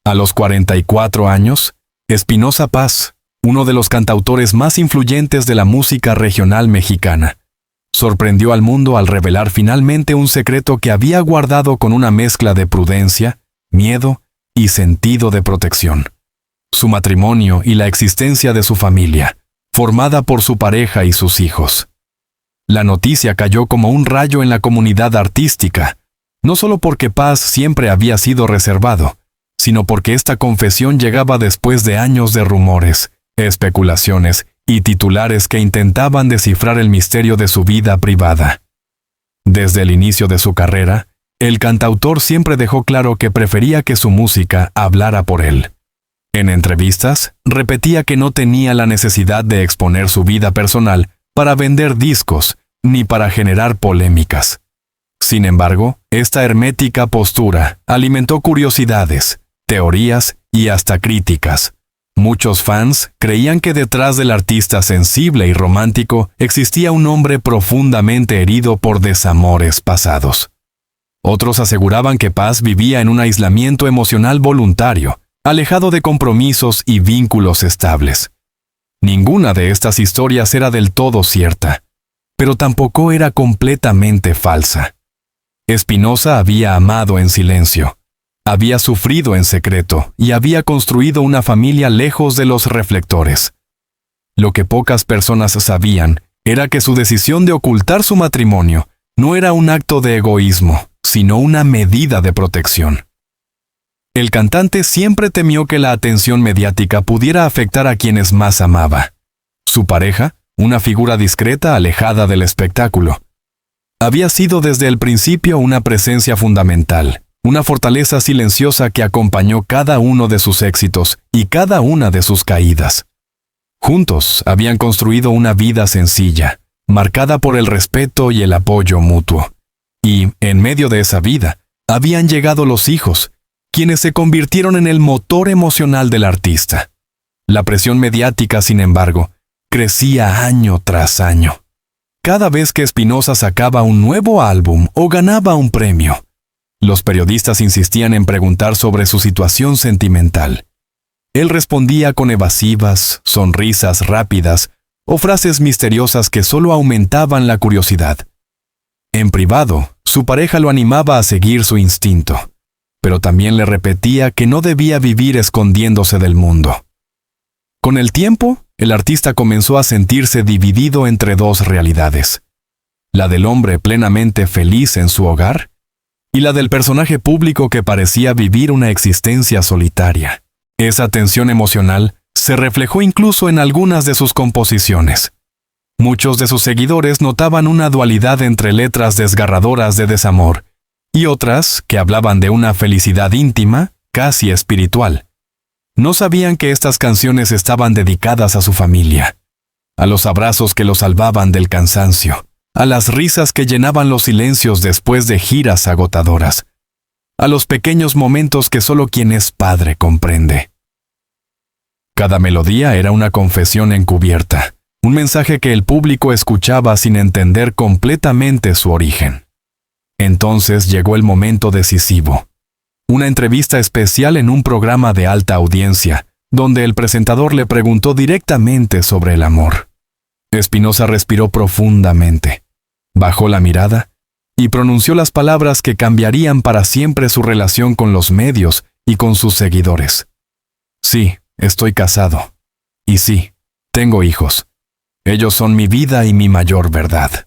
A los 44 años, Espinoza Paz, uno de los cantautores más influyentes de la música regional mexicana, sorprendió al mundo al revelar finalmente un secreto que había guardado con una mezcla de prudencia, miedo y sentido de protección: su matrimonio y la existencia de su familia, formada por su pareja y sus hijos. La noticia cayó como un rayo en la comunidad artística, no solo porque Paz siempre había sido reservado, sino porque esta confesión llegaba después de años de rumores, especulaciones y titulares que intentaban descifrar el misterio de su vida privada. Desde el inicio de su carrera, el cantautor siempre dejó claro que prefería que su música hablara por él. En entrevistas, repetía que no tenía la necesidad de exponer su vida personal para vender discos, ni para generar polémicas. Sin embargo, esta hermética postura alimentó curiosidades, teorías y hasta críticas. Muchos fans creían que detrás del artista sensible y romántico existía un hombre profundamente herido por desamores pasados. Otros aseguraban que Paz vivía en un aislamiento emocional voluntario, alejado de compromisos y vínculos estables. Ninguna de estas historias era del todo cierta, pero tampoco era completamente falsa. Espinoza había amado en silencio, había sufrido en secreto y había construido una familia lejos de los reflectores. Lo que pocas personas sabían era que su decisión de ocultar su matrimonio no era un acto de egoísmo, sino una medida de protección. El cantante siempre temió que la atención mediática pudiera afectar a quienes más amaba. Su pareja, una figura discreta alejada del espectáculo, había sido desde el principio una presencia fundamental, una fortaleza silenciosa que acompañó cada uno de sus éxitos y cada una de sus caídas. Juntos habían construido una vida sencilla, marcada por el respeto y el apoyo mutuo. Y, en medio de esa vida, habían llegado los hijos, quienes se convirtieron en el motor emocional del artista. La presión mediática, sin embargo, crecía año tras año. Cada vez que Espinoza sacaba un nuevo álbum o ganaba un premio, los periodistas insistían en preguntar sobre su situación sentimental. Él respondía con evasivas, sonrisas rápidas o frases misteriosas que solo aumentaban la curiosidad. En privado, su pareja lo animaba a seguir su instinto, pero también le repetía que no debía vivir escondiéndose del mundo. Con el tiempo, el artista comenzó a sentirse dividido entre dos realidades: la del hombre plenamente feliz en su hogar y la del personaje público que parecía vivir una existencia solitaria. Esa tensión emocional se reflejó incluso en algunas de sus composiciones. Muchos de sus seguidores notaban una dualidad entre letras desgarradoras de desamor y otras que hablaban de una felicidad íntima, casi espiritual. No sabían que estas canciones estaban dedicadas a su familia, a los abrazos que lo salvaban del cansancio, a las risas que llenaban los silencios después de giras agotadoras, a los pequeños momentos que solo quien es padre comprende. Cada melodía era una confesión encubierta, un mensaje que el público escuchaba sin entender completamente su origen. Entonces llegó el momento decisivo. Una entrevista especial en un programa de alta audiencia, donde el presentador le preguntó directamente sobre el amor. Espinoza respiró profundamente, bajó la mirada y pronunció las palabras que cambiarían para siempre su relación con los medios y con sus seguidores. Sí, estoy casado. Y sí, tengo hijos. Ellos son mi vida y mi mayor verdad.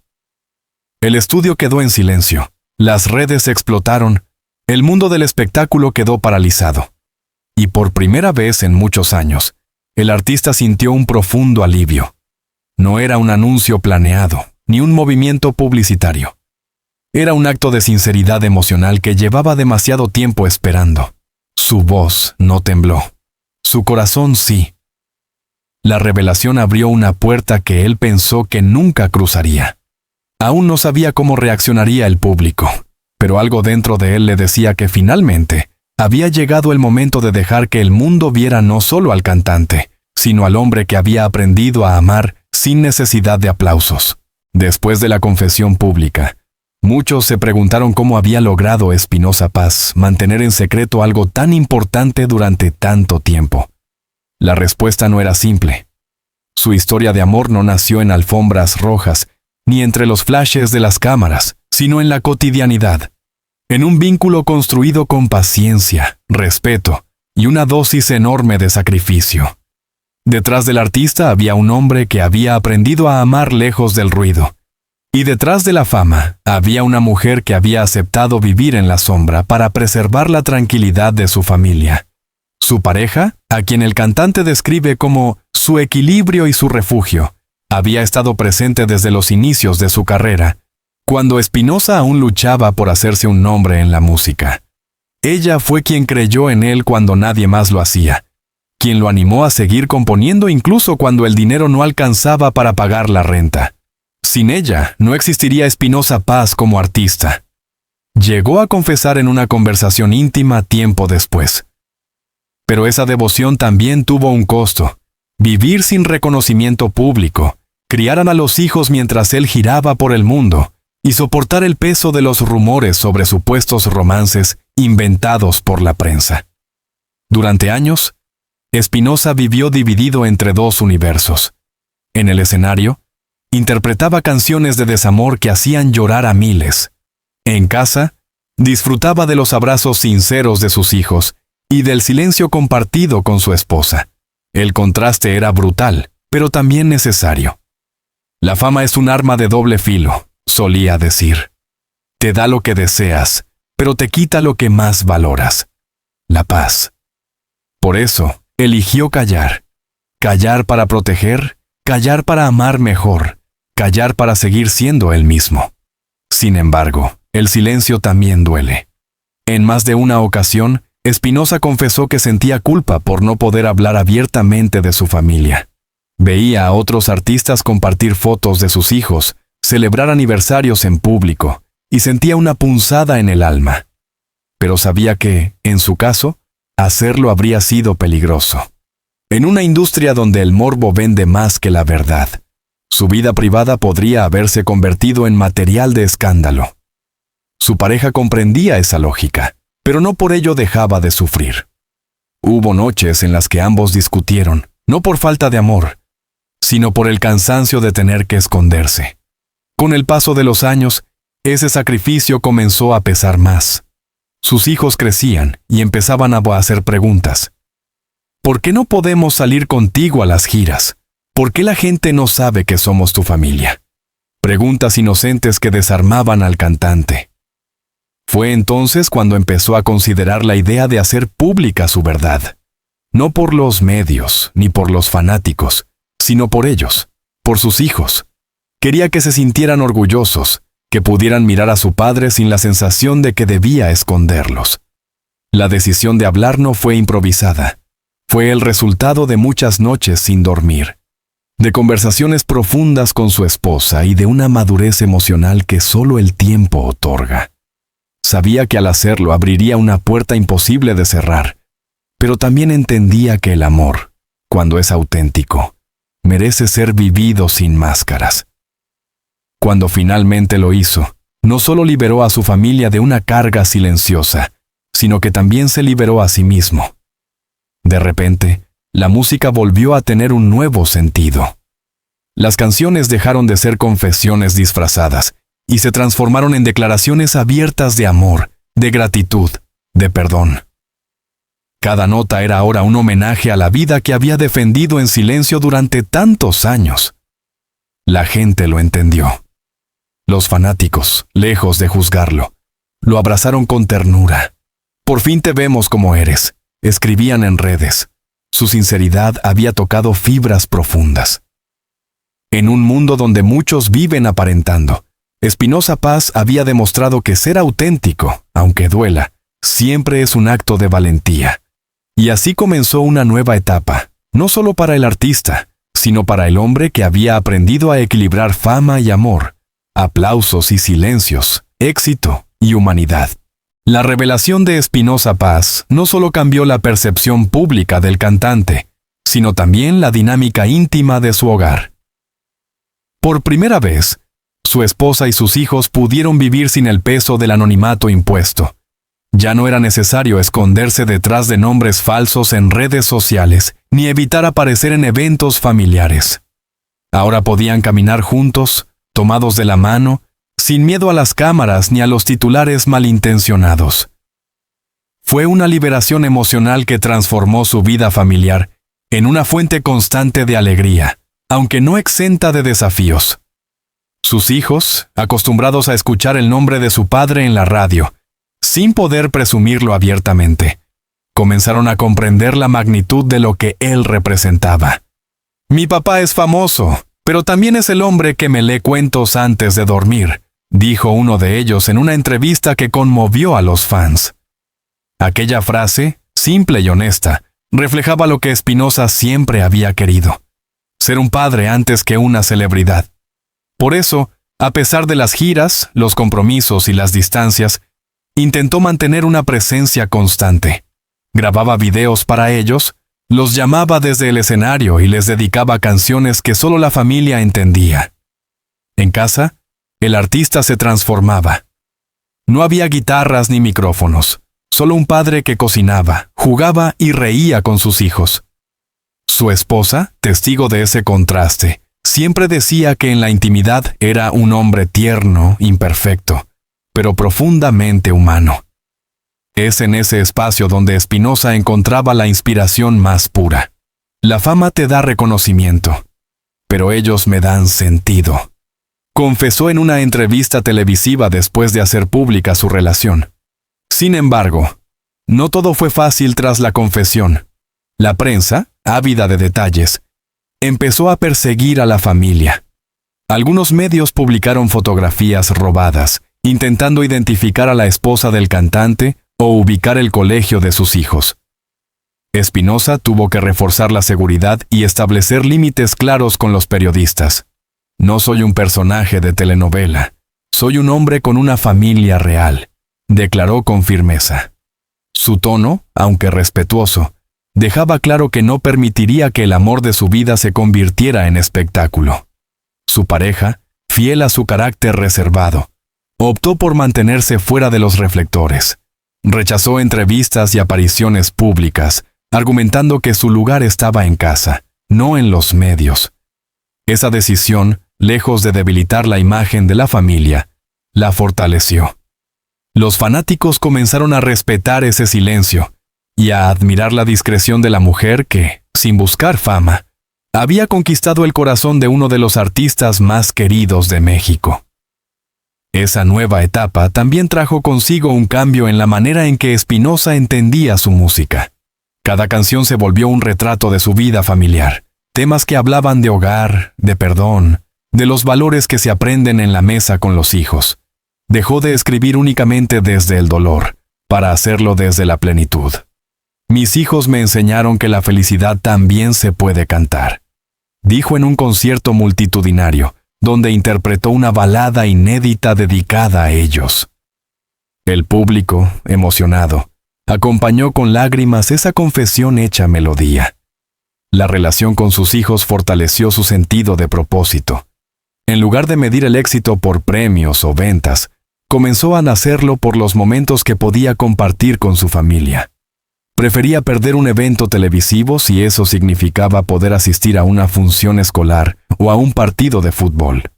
El estudio quedó en silencio, las redes explotaron, el mundo del espectáculo quedó paralizado. Y por primera vez en muchos años, el artista sintió un profundo alivio. No era un anuncio planeado, ni un movimiento publicitario. Era un acto de sinceridad emocional que llevaba demasiado tiempo esperando. Su voz no tembló. Su corazón sí. La revelación abrió una puerta que él pensó que nunca cruzaría. Aún no sabía cómo reaccionaría el público, pero algo dentro de él le decía que finalmente había llegado el momento de dejar que el mundo viera no solo al cantante, sino al hombre que había aprendido a amar sin necesidad de aplausos. Después de la confesión pública, Muchos se preguntaron cómo había logrado Espinosa Paz mantener en secreto algo tan importante durante tanto tiempo. La respuesta no era simple. Su historia de amor no nació en alfombras rojas, ni entre los flashes de las cámaras, sino en la cotidianidad, en un vínculo construido con paciencia, respeto y una dosis enorme de sacrificio. Detrás del artista había un hombre que había aprendido a amar lejos del ruido. Y detrás de la fama había una mujer que había aceptado vivir en la sombra para preservar la tranquilidad de su familia. Su pareja, a quien el cantante describe como su equilibrio y su refugio, había estado presente desde los inicios de su carrera, cuando Espinosa aún luchaba por hacerse un nombre en la música. Ella fue quien creyó en él cuando nadie más lo hacía, quien lo animó a seguir componiendo incluso cuando el dinero no alcanzaba para pagar la renta. Sin ella, no existiría Espinosa Paz como artista. Llegó a confesar en una conversación íntima tiempo después. Pero esa devoción también tuvo un costo: vivir sin reconocimiento público, criar a los hijos mientras él giraba por el mundo, y soportar el peso de los rumores sobre supuestos romances inventados por la prensa. Durante años, Espinosa vivió dividido entre dos universos. En el escenario, interpretaba canciones de desamor que hacían llorar a miles. En casa, disfrutaba de los abrazos sinceros de sus hijos y del silencio compartido con su esposa. El contraste era brutal, pero también necesario. La fama es un arma de doble filo, solía decir. Te da lo que deseas, pero te quita lo que más valoras: la paz. Por eso, eligió callar. Callar para proteger, callar para amar mejor, callar para seguir siendo él mismo. Sin embargo, el silencio también duele. En más de una ocasión, Espinosa confesó que sentía culpa por no poder hablar abiertamente de su familia. Veía a otros artistas compartir fotos de sus hijos, celebrar aniversarios en público, y sentía una punzada en el alma. Pero sabía que, en su caso, hacerlo habría sido peligroso. En una industria donde el morbo vende más que la verdad, su vida privada podría haberse convertido en material de escándalo. Su pareja comprendía esa lógica, pero no por ello dejaba de sufrir. Hubo noches en las que ambos discutieron, no por falta de amor, sino por el cansancio de tener que esconderse. Con el paso de los años, ese sacrificio comenzó a pesar más. Sus hijos crecían y empezaban a hacer preguntas. ¿Por qué no podemos salir contigo a las giras? ¿Por qué la gente no sabe que somos tu familia? Preguntas inocentes que desarmaban al cantante. Fue entonces cuando empezó a considerar la idea de hacer pública su verdad. No por los medios, ni por los fanáticos, sino por ellos, por sus hijos. Quería que se sintieran orgullosos, que pudieran mirar a su padre sin la sensación de que debía esconderlos. La decisión de hablar no fue improvisada. Fue el resultado de muchas noches sin dormir, de conversaciones profundas con su esposa y de una madurez emocional que solo el tiempo otorga. Sabía que al hacerlo abriría una puerta imposible de cerrar, pero también entendía que el amor, cuando es auténtico, merece ser vivido sin máscaras. Cuando finalmente lo hizo, no solo liberó a su familia de una carga silenciosa, sino que también se liberó a sí mismo. De repente, la música volvió a tener un nuevo sentido. Las canciones dejaron de ser confesiones disfrazadas y se transformaron en declaraciones abiertas de amor, de gratitud, de perdón. Cada nota era ahora un homenaje a la vida que había defendido en silencio durante tantos años. La gente lo entendió. Los fanáticos, lejos de juzgarlo, lo abrazaron con ternura. «Por fin te vemos como eres», escribían en redes. Su sinceridad había tocado fibras profundas. En un mundo donde muchos viven aparentando, Espinosa Paz había demostrado que ser auténtico, aunque duela, siempre es un acto de valentía. Y así comenzó una nueva etapa, no solo para el artista, sino para el hombre que había aprendido a equilibrar fama y amor, aplausos y silencios, éxito y humanidad. La revelación de Espinosa Paz no solo cambió la percepción pública del cantante, sino también la dinámica íntima de su hogar. Por primera vez, su esposa y sus hijos pudieron vivir sin el peso del anonimato impuesto. Ya no era necesario esconderse detrás de nombres falsos en redes sociales, ni evitar aparecer en eventos familiares. Ahora podían caminar juntos, tomados de la mano, sin miedo a las cámaras ni a los titulares malintencionados. Fue una liberación emocional que transformó su vida familiar en una fuente constante de alegría, aunque no exenta de desafíos. Sus hijos, acostumbrados a escuchar el nombre de su padre en la radio, sin poder presumirlo abiertamente, comenzaron a comprender la magnitud de lo que él representaba. «Mi papá es famoso, pero también es el hombre que me lee cuentos antes de dormir», dijo uno de ellos en una entrevista que conmovió a los fans. Aquella frase, simple y honesta, reflejaba lo que Espinosa siempre había querido: ser un padre antes que una celebridad. Por eso, a pesar de las giras, los compromisos y las distancias, intentó mantener una presencia constante. Grababa videos para ellos, los llamaba desde el escenario y les dedicaba canciones que solo la familia entendía. En casa, el artista se transformaba. No había guitarras ni micrófonos, solo un padre que cocinaba, jugaba y reía con sus hijos. Su esposa, testigo de ese contraste, siempre decía que en la intimidad era un hombre tierno, imperfecto, pero profundamente humano. Es en ese espacio donde Espinosa encontraba la inspiración más pura. La fama te da reconocimiento, pero ellos me dan sentido, confesó en una entrevista televisiva después de hacer pública su relación. Sin embargo, no todo fue fácil tras la confesión. La prensa, ávida de detalles, empezó a perseguir a la familia. Algunos medios publicaron fotografías robadas, intentando identificar a la esposa del cantante o ubicar el colegio de sus hijos. Espinosa tuvo que reforzar la seguridad y establecer límites claros con los periodistas. «No soy un personaje de telenovela, soy un hombre con una familia real», declaró con firmeza. Su tono, aunque respetuoso, dejaba claro que no permitiría que el amor de su vida se convirtiera en espectáculo. Su pareja, fiel a su carácter reservado, optó por mantenerse fuera de los reflectores. Rechazó entrevistas y apariciones públicas, argumentando que su lugar estaba en casa, no en los medios. Esa decisión, lejos de debilitar la imagen de la familia, la fortaleció. Los fanáticos comenzaron a respetar ese silencio y a admirar la discreción de la mujer que, sin buscar fama, había conquistado el corazón de uno de los artistas más queridos de México. Esa nueva etapa también trajo consigo un cambio en la manera en que Espinosa entendía su música. Cada canción se volvió un retrato de su vida familiar, temas que hablaban de hogar, de perdón, de los valores que se aprenden en la mesa con los hijos. Dejó de escribir únicamente desde el dolor, para hacerlo desde la plenitud. «Mis hijos me enseñaron que la felicidad también se puede cantar», dijo en un concierto multitudinario, donde interpretó una balada inédita dedicada a ellos. El público, emocionado, acompañó con lágrimas esa confesión hecha melodía. La relación con sus hijos fortaleció su sentido de propósito. En lugar de medir el éxito por premios o ventas, comenzó a nacerlo por los momentos que podía compartir con su familia. Prefería perder un evento televisivo si eso significaba poder asistir a una función escolar o a un partido de fútbol.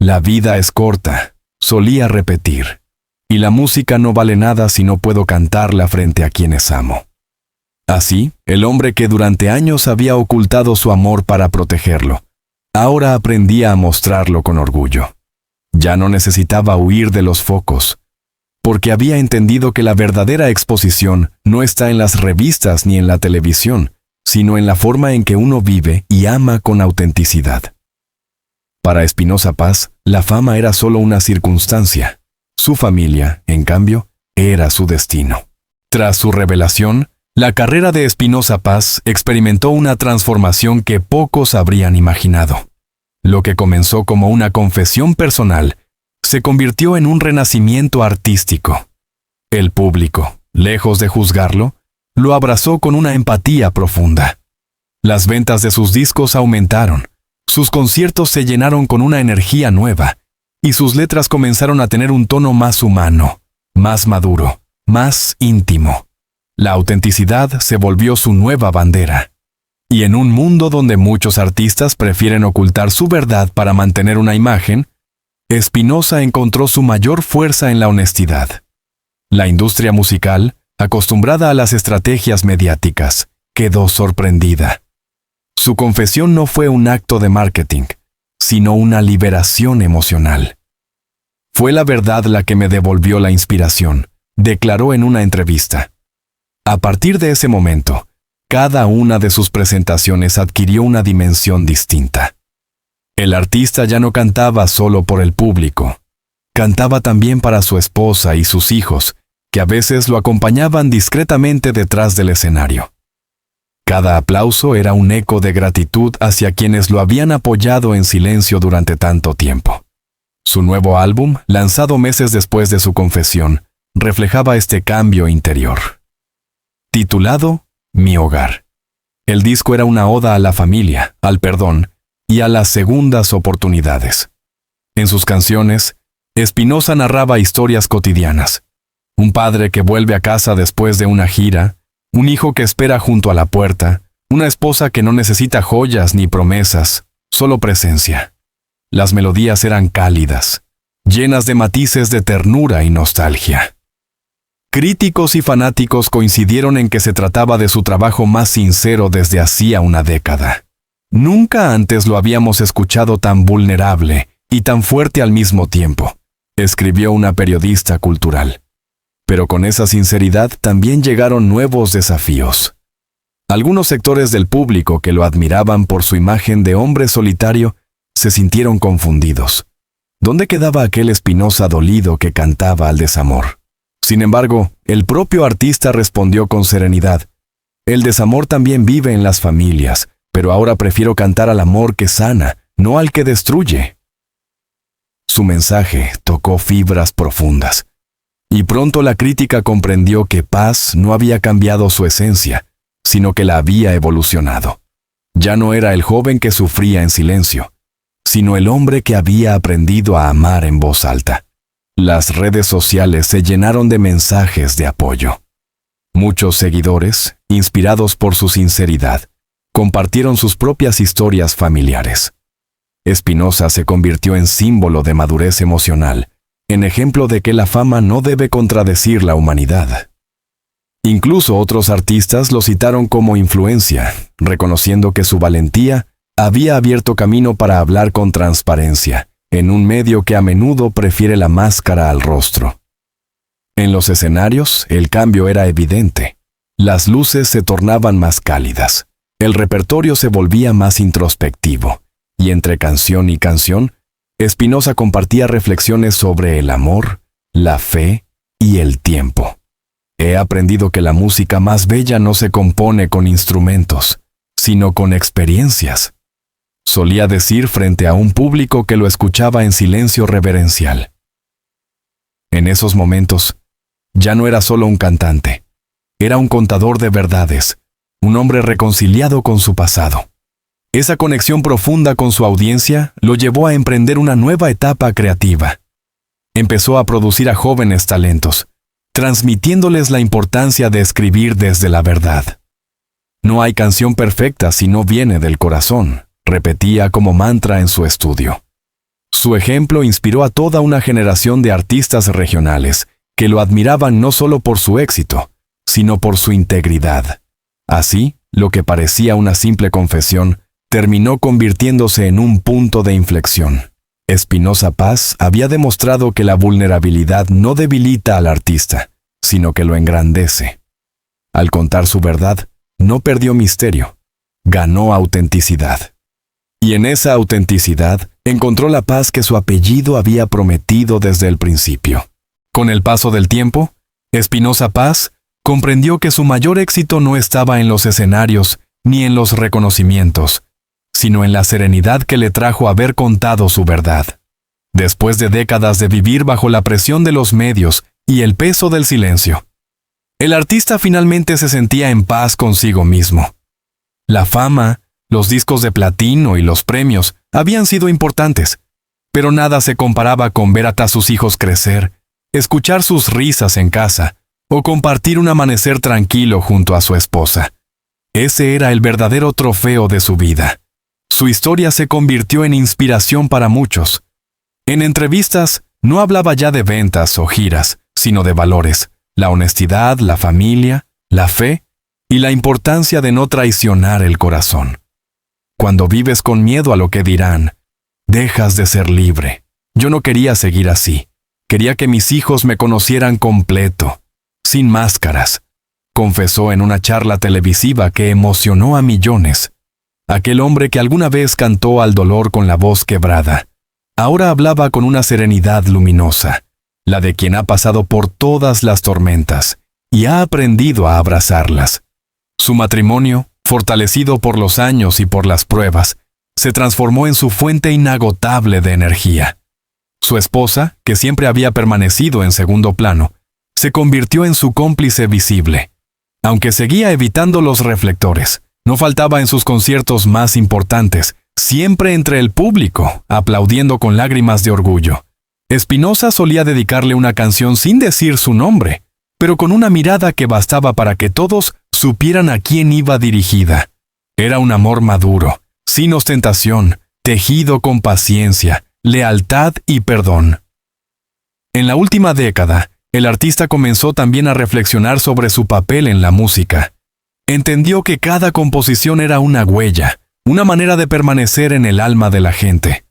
«La vida es corta», solía repetir, «y la música no vale nada si no puedo cantarla frente a quienes amo». Así, el hombre que durante años había ocultado su amor para protegerlo, ahora aprendía a mostrarlo con orgullo. Ya no necesitaba huir de los focos, porque había entendido que la verdadera exposición no está en las revistas ni en la televisión, sino en la forma en que uno vive y ama con autenticidad. Para Espinosa Paz, la fama era solo una circunstancia. Su familia, en cambio, era su destino. Tras su revelación, la carrera de Espinosa Paz experimentó una transformación que pocos habrían imaginado. Lo que comenzó como una confesión personal se convirtió en un renacimiento artístico. El público, lejos de juzgarlo, lo abrazó con una empatía profunda. Las ventas de sus discos aumentaron, sus conciertos se llenaron con una energía nueva, y sus letras comenzaron a tener un tono más humano, más maduro, más íntimo. La autenticidad se volvió su nueva bandera. Y en un mundo donde muchos artistas prefieren ocultar su verdad para mantener una imagen, Espinosa encontró su mayor fuerza en la honestidad. La industria musical, acostumbrada a las estrategias mediáticas, quedó sorprendida. Su confesión no fue un acto de marketing, sino una liberación emocional. Fue la verdad la que me devolvió la inspiración, declaró en una entrevista. A partir de ese momento, cada una de sus presentaciones adquirió una dimensión distinta. El artista ya no cantaba solo por el público. Cantaba también para su esposa y sus hijos, que a veces lo acompañaban discretamente detrás del escenario. Cada aplauso era un eco de gratitud hacia quienes lo habían apoyado en silencio durante tanto tiempo. Su nuevo álbum, lanzado meses después de su confesión, reflejaba este cambio interior. Titulado Mi Hogar. El disco era una oda a la familia, al perdón y a las segundas oportunidades. En sus canciones, Espinosa narraba historias cotidianas. Un padre que vuelve a casa después de una gira, un hijo que espera junto a la puerta, una esposa que no necesita joyas ni promesas, solo presencia. Las melodías eran cálidas, llenas de matices de ternura y nostalgia. Críticos y fanáticos coincidieron en que se trataba de su trabajo más sincero desde hacía una década. Nunca antes lo habíamos escuchado tan vulnerable y tan fuerte al mismo tiempo, escribió una periodista cultural. Pero con esa sinceridad también llegaron nuevos desafíos. Algunos sectores del público que lo admiraban por su imagen de hombre solitario se sintieron confundidos. ¿Dónde quedaba aquel Espinosa dolido que cantaba al desamor? Sin embargo, el propio artista respondió con serenidad. El desamor también vive en las familias, pero ahora prefiero cantar al amor que sana, no al que destruye. Su mensaje tocó fibras profundas. Y pronto la crítica comprendió que Paz no había cambiado su esencia, sino que la había evolucionado. Ya no era el joven que sufría en silencio, sino el hombre que había aprendido a amar en voz alta. Las redes sociales se llenaron de mensajes de apoyo. Muchos seguidores, inspirados por su sinceridad, compartieron sus propias historias familiares. Espinosa se convirtió en símbolo de madurez emocional, en ejemplo de que la fama no debe contradecir la humanidad. Incluso otros artistas lo citaron como influencia, reconociendo que su valentía había abierto camino para hablar con transparencia, en un medio que a menudo prefiere la máscara al rostro. En los escenarios, el cambio era evidente. Las luces se tornaban más cálidas, el repertorio se volvía más introspectivo, y entre canción y canción, Espinosa compartía reflexiones sobre el amor, la fe y el tiempo. He aprendido que la música más bella no se compone con instrumentos, sino con experiencias. Solía decir frente a un público que lo escuchaba en silencio reverencial. En esos momentos, ya no era solo un cantante, era un contador de verdades, un hombre reconciliado con su pasado. Esa conexión profunda con su audiencia lo llevó a emprender una nueva etapa creativa. Empezó a producir a jóvenes talentos, transmitiéndoles la importancia de escribir desde la verdad. No hay canción perfecta si no viene del corazón, repetía como mantra en su estudio. Su ejemplo inspiró a toda una generación de artistas regionales que lo admiraban no solo por su éxito, sino por su integridad. Así, lo que parecía una simple confesión, terminó convirtiéndose en un punto de inflexión. Espinosa Paz había demostrado que la vulnerabilidad no debilita al artista, sino que lo engrandece. Al contar su verdad, no perdió misterio, ganó autenticidad. Y en esa autenticidad encontró la paz que su apellido había prometido desde el principio. Con el paso del tiempo, Espinosa Paz comprendió que su mayor éxito no estaba en los escenarios ni en los reconocimientos, sino en la serenidad que le trajo haber contado su verdad. Después de décadas de vivir bajo la presión de los medios y el peso del silencio, el artista finalmente se sentía en paz consigo mismo. La fama, los discos de platino y los premios habían sido importantes, Pero nada se comparaba con ver a sus hijos crecer, escuchar sus risas en casa o compartir un amanecer tranquilo junto a su esposa. Ese era el verdadero trofeo de su vida. Su historia se convirtió en inspiración para muchos. En entrevistas, no hablaba ya de ventas o giras, sino de valores, la honestidad, la familia, la fe y la importancia de no traicionar el corazón. Cuando vives con miedo a lo que dirán, dejas de ser libre. Yo no quería seguir así. Quería que mis hijos me conocieran completo, sin máscaras, confesó en una charla televisiva que emocionó a millones. Aquel hombre que alguna vez cantó al dolor con la voz quebrada, ahora hablaba con una serenidad luminosa, la de quien ha pasado por todas las tormentas y ha aprendido a abrazarlas. Su matrimonio, fortalecido por los años y por las pruebas, se transformó en su fuente inagotable de energía. Su esposa, que siempre había permanecido en segundo plano, se convirtió en su cómplice visible. Aunque seguía evitando los reflectores, no faltaba en sus conciertos más importantes, siempre entre el público, aplaudiendo con lágrimas de orgullo. Espinosa solía dedicarle una canción sin decir su nombre, pero con una mirada que bastaba para que todos supieran a quién iba dirigida. Era un amor maduro, sin ostentación, tejido con paciencia, lealtad y perdón. En la última década, el artista comenzó también a reflexionar sobre su papel en la música. Entendió que cada composición era una huella, una manera de permanecer en el alma de la gente.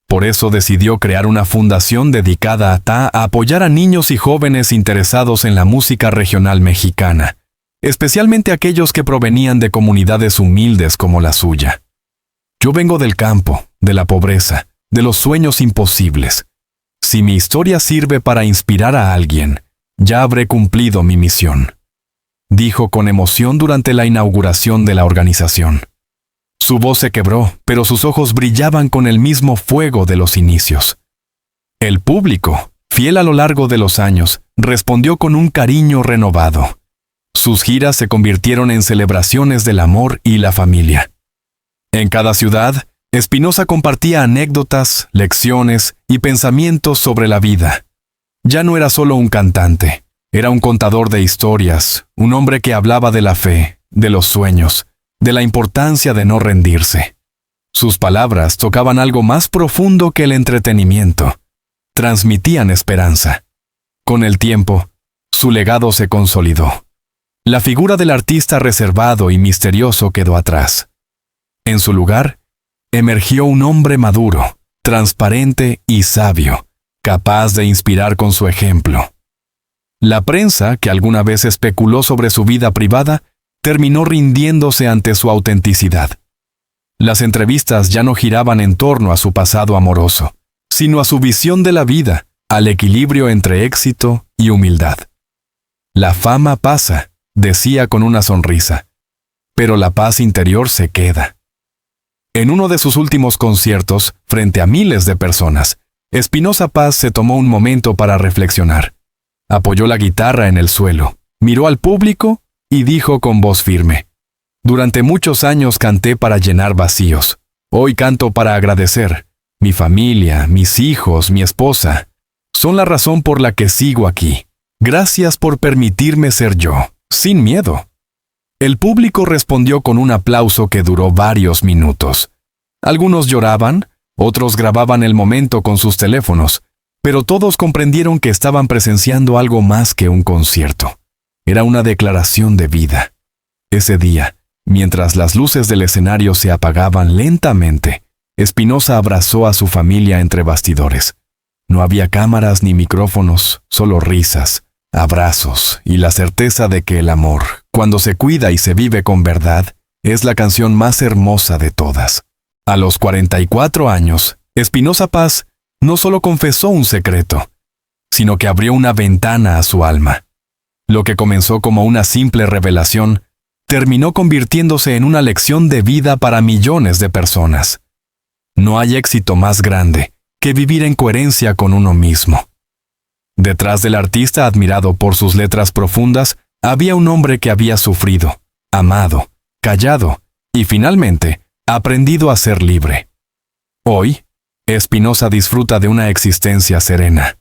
Por eso decidió crear una fundación dedicada a apoyar a niños y jóvenes interesados en la música regional mexicana, especialmente aquellos que provenían de comunidades humildes como la suya. Yo vengo del campo, de la pobreza, de los sueños imposibles. Si mi historia sirve para inspirar a alguien, ya habré cumplido mi misión, dijo con emoción durante la inauguración de la organización. Su voz se quebró, pero sus ojos brillaban con el mismo fuego de los inicios. El público, fiel a lo largo de los años, respondió con un cariño renovado. Sus giras se convirtieron en celebraciones del amor y la familia. En cada ciudad, Espinosa compartía anécdotas, lecciones y pensamientos sobre la vida. Ya no era solo un cantante, era un contador de historias, un hombre que hablaba de la fe, de los sueños, de la importancia de no rendirse. Sus palabras tocaban algo más profundo que el entretenimiento. Transmitían esperanza. Con el tiempo, su legado se consolidó. La figura del artista reservado y misterioso quedó atrás. En su lugar, emergió un hombre maduro, transparente y sabio, capaz de inspirar con su ejemplo. La prensa, que alguna vez especuló sobre su vida privada, terminó rindiéndose ante su autenticidad. Las entrevistas ya no giraban en torno a su pasado amoroso, sino a su visión de la vida, al equilibrio entre éxito y humildad. La fama pasa, decía con una sonrisa, pero la paz interior se queda. En uno de sus últimos conciertos, frente a miles de personas, Espinosa Paz se tomó un momento para reflexionar. Apoyó la guitarra en el suelo, miró al público y dijo con voz firme: «Durante muchos años canté para llenar vacíos. Hoy canto para agradecer. Mi familia, mis hijos, mi esposa, son la razón por la que sigo aquí. Gracias por permitirme ser yo, sin miedo». El público respondió con un aplauso que duró varios minutos. Algunos lloraban, otros grababan el momento con sus teléfonos, pero todos comprendieron que estaban presenciando algo más que un concierto. Era una declaración de vida. Ese día, mientras las luces del escenario se apagaban lentamente, Espinosa abrazó a su familia entre bastidores. No había cámaras ni micrófonos, solo risas, abrazos y la certeza de que el amor, cuando se cuida y se vive con verdad, es la canción más hermosa de todas. A los 44 años, Espinosa Paz no solo confesó un secreto, sino que abrió una ventana a su alma. Lo que comenzó como una simple revelación, terminó convirtiéndose en una lección de vida para millones de personas. No hay éxito más grande que vivir en coherencia con uno mismo. Detrás del artista admirado por sus letras profundas, había un hombre que había sufrido, amado, callado y finalmente aprendido a ser libre. Hoy, Espinosa disfruta de una existencia serena.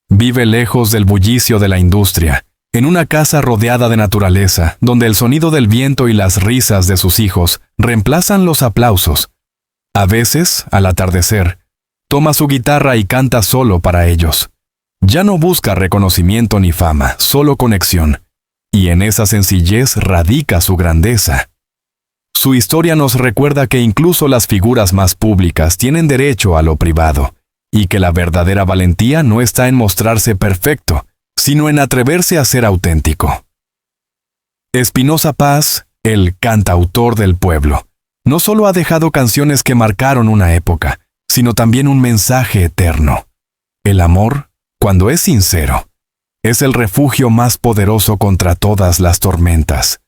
Vive lejos del bullicio de la industria, en una casa rodeada de naturaleza, donde el sonido del viento y las risas de sus hijos reemplazan los aplausos. A veces, al atardecer, toma su guitarra y canta solo para ellos. Ya no busca reconocimiento ni fama, solo conexión. Y en esa sencillez radica su grandeza. Su historia nos recuerda que incluso las figuras más públicas tienen derecho a lo privado, y que la verdadera valentía no está en mostrarse perfecto, sino en atreverse a ser auténtico. Espinosa Paz, el cantautor del pueblo, no solo ha dejado canciones que marcaron una época, sino también un mensaje eterno. El amor, cuando es sincero, es el refugio más poderoso contra todas las tormentas.